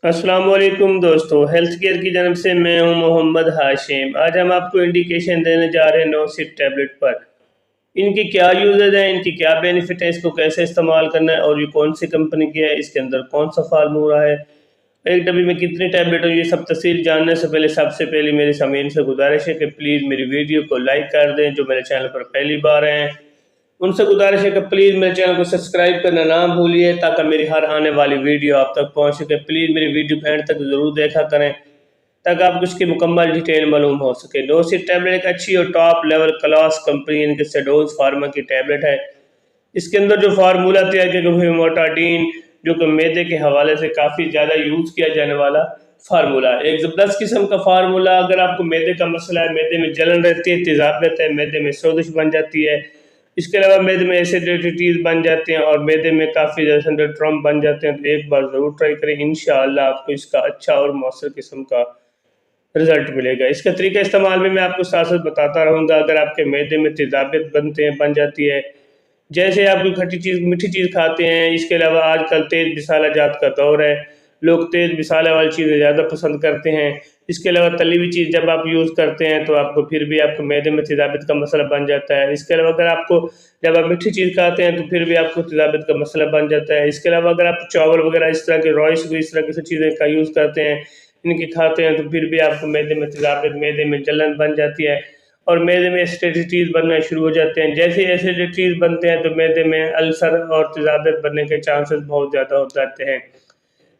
अस्सलाम वालेकुम दोस्तों, हेल्थ केयर की जानब से मैं हूं मोहम्मद हाशिम। आज हम आपको इंडिकेशन देने जा रहे हैं नोसिट टैबलेट पर। इनकी क्या यूजेज है, इनकी क्या बेनिफिट है, इसको कैसे इस्तेमाल करना है और ये कौन सी कंपनी की है, इसके अंदर कौन सा फार्मूला है, एक डब्बी में कितनी टैबलेट हो, ये सब तफसील जानने से पहले सबसे पहले मेरी सामीन से गुजारिश है कि प्लीज़ मेरी वीडियो को लाइक कर दें। जो मेरे चैनल पर पहली बार हैं उनसे गुजारिश है कि प्लीज़ मेरे चैनल को सब्सक्राइब करना ना भूलिए ताकि मेरी हर आने वाली वीडियो आप तक पहुंच सके। प्लीज़ मेरी वीडियो को एंड तक ज़रूर देखा करें ताकि आपको इसकी मुकम्मल डिटेल मालूम हो सके। नोसिट टैबलेट एक अच्छी और टॉप लेवल क्लास कंपनी इनके सेडोज फार्मा की टैबलेट है। इसके अंदर जो फार्मूला तैयार किया गया मोटाडीन, जो कि मैदे के हवाले से काफ़ी ज़्यादा यूज़ किया जाने वाला फार्मूला है। एक ज़बरदस्त किस्म का फार्मूला। अगर आपको मैदे का मसला है, मैदे में जलन रहती है, तेज़ाब रहता है, मैदे में सोजिश बन जाती है, इसके अलावा मैदे में एसिडिटीज़ बन जाते हैं और मैदे में काफ़ी ज़्यादा सिंड्रोम बन जाते हैं, तो एक बार ज़रूर ट्राई करें। इंशाअल्लाह आपको इसका अच्छा और मौसर किस्म का रिजल्ट मिलेगा। इसका तरीका इस्तेमाल भी मैं आपको साथ साथ बताता रहूँगा। अगर आपके मैदे में तेज़ाबियत बन जाती है, जैसे आप कोई खट्टी चीज़ मीठी चीज़ खाते हैं, इसके अलावा आजकल तेज़ मसाला जात का दौर है, लोग तेज़ मसाला वाली चीज़ें ज़्यादा पसंद करते हैं। इसके अलावा तली हुई चीज़ जब आप यूज़ करते हैं तो आपको फिर भी आपको मैदे में तेज़ाबियत का मसला बन जाता है। इसके अलावा अगर आपको जब आप मीठी चीज़ खाते हैं तो फिर भी आपको तेज़ाबियत का मसला बन जाता है। इसके अलावा अगर आप चावल वगैरह इस तरह के राइस इस तरह की चीज़ें का यूज़ करते हैं, इनकी खाते हैं, तो फिर भी आपको मैदे में तेज़ाबियत, मैदे में जलन बन जाती है और मैदे में एसिडिटीज़ बनना शुरू हो जाते हैं। जैसे ही एसिडिटीज़ बनते हैं तो मैदे में अल्सर और तेज़ाबियत बनने के चांसेस बहुत ज़्यादा हो जाते हैं।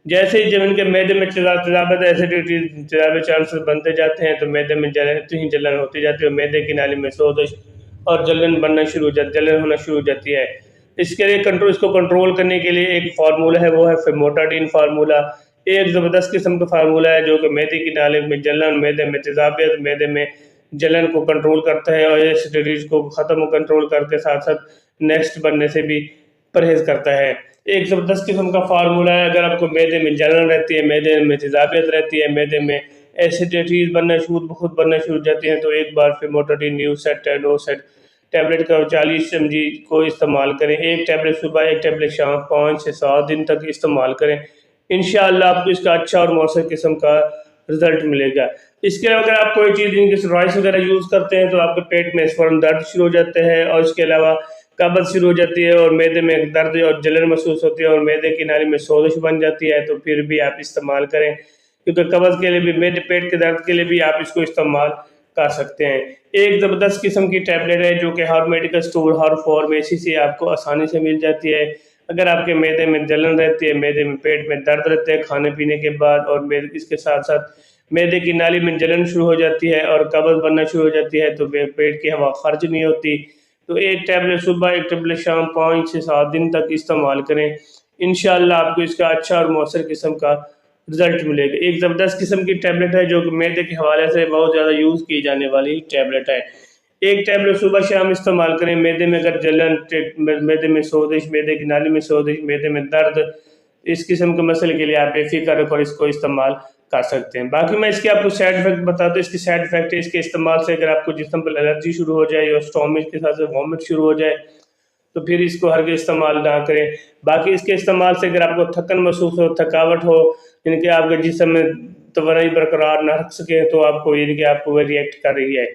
जैसे ही जब इनके मैदे में तेज़ाबियत एसिडिटीज़ तेज़ाबियत चांसेस बनते जाते हैं तो मैदे में जलन होती जाती है और मैदे की नाली में सोजिश और जलन होना शुरू हो जाती है। इसके लिए इसको कंट्रोल करने के लिए एक फार्मूला है, वो है फेमोटाडीन फार्मूला। एक ज़बरदस्त किस्म का फार्मूला है जो कि मैदे की नाली में जलन, मैदे में तेज़ाबियत, मैदे में जलन को कंट्रोल करता है और एसिडिटीज़ को ख़त्म कंट्रोल करके साथ साथ नेक्स्ट बनने से भी परहेज़ करता है। एक ज़बरदस्त किस्म का फार्मूला है। अगर आपको मैदे में जलन रहती है, मैदे में तेज़ाबियत रहती है, मैदे में एसिडिटीज़ खुद बनना शुरू हो जाती हैं, तो एक बार फेमोटाडीन नोसेट टैबलेट का 40 mg को इस्तेमाल करें। एक टैबलेट सुबह, एक टैबलेट शाम, 5 से 7 दिन तक इस्तेमाल करें। इंशाअल्लाह आपको इसका अच्छा और मौसर किस्म का रिजल्ट मिलेगा। इसके अलावा अगर आप कोई चीज़ इनके राइस वगैरह यूज़ करते हैं तो आपके पेट में फ़ौरन दर्द शुरू हो जाते हैं और इसके अलावा कब्ज़ शुरू हो जाती है और मैदे में दर्द और जलन महसूस होती है और मैदे की नाली में सोजिश बन जाती है, तो फिर भी आप इस्तेमाल करें, क्योंकि कब्ज़ के लिए भी, मैदे पेट के दर्द के लिए भी आप इसको इस्तेमाल कर सकते हैं। एक ज़बरदस्त किस्म की टैबलेट है जो कि हर मेडिकल स्टोर, हर फार्मेसी से आपको आसानी से मिल जाती है। अगर आपके मैदे में जलन रहती है, मैदे में पेट में दर्द रहते हैं खाने पीने के बाद, और इसके साथ साथ मैदे की नाली में जलन शुरू हो जाती है और कब्ज़ बनना शुरू हो जाती है, तो पेट की हवा खर्च नहीं होती, तो एक टैबलेट सुबह, एक टैबलेट शाम, 5 से 7 दिन तक इस्तेमाल करें। इंशाअल्लाह आपको इसका अच्छा और मौसर किस्म का रिजल्ट मिलेगा। एक ज़बरदस्त किस्म की टैबलेट है जो कि मैदे के हवाले से बहुत ज़्यादा यूज़ की जाने वाली टैबलेट है। एक टैबलेट सुबह शाम इस्तेमाल करें। मैदे में अगर जलन, मैदे में सोजिश, मैदे की नाली में सोजिश, मैदे में दर्द, इस किस्म के मसले के लिए आप बेफिक्र होकर इसको इस्तेमाल कर सकते हैं। बाकी मैं इसके आपको साइड इफेक्ट बता दूं। इसके साइड इफेक्ट है, इसके इस्तेमाल से अगर आपको जिस्म पर एलर्जी शुरू हो जाए और स्टोमिक के साथ वॉमिट शुरू हो जाए तो फिर इसको हरगिज़ इस्तेमाल ना करें। बाकी इसके इस्तेमाल से अगर आपको थकन महसूस हो, थकावट हो, यानी कि आपके जिस्म में तवानाई बरकरार ना रख सके, तो आपको यानी कि आपको रिएक्ट कर रही है,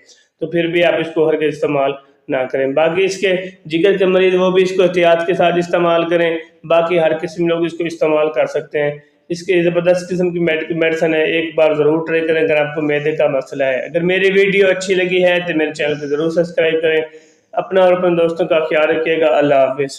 तो फिर भी आप इसको हरगिज़ इस्तेमाल ना करें। बाकी इसके जिगर के मरीज़ वो भी इसको एहतियात के साथ इस्तेमाल करें। बाकी हर किस्म लोग इसको इस्तेमाल कर सकते हैं। इसकी ज़बरदस्त किस्म की मेडिसिन है, एक बार ज़रूर ट्राई करें अगर आपको मैदे का मसला है। अगर मेरी वीडियो अच्छी लगी है तो मेरे चैनल को ज़रूर सब्सक्राइब करें। अपना और अपने दोस्तों का ख्याल रखिएगा। अल्लाह हाफ़िज़।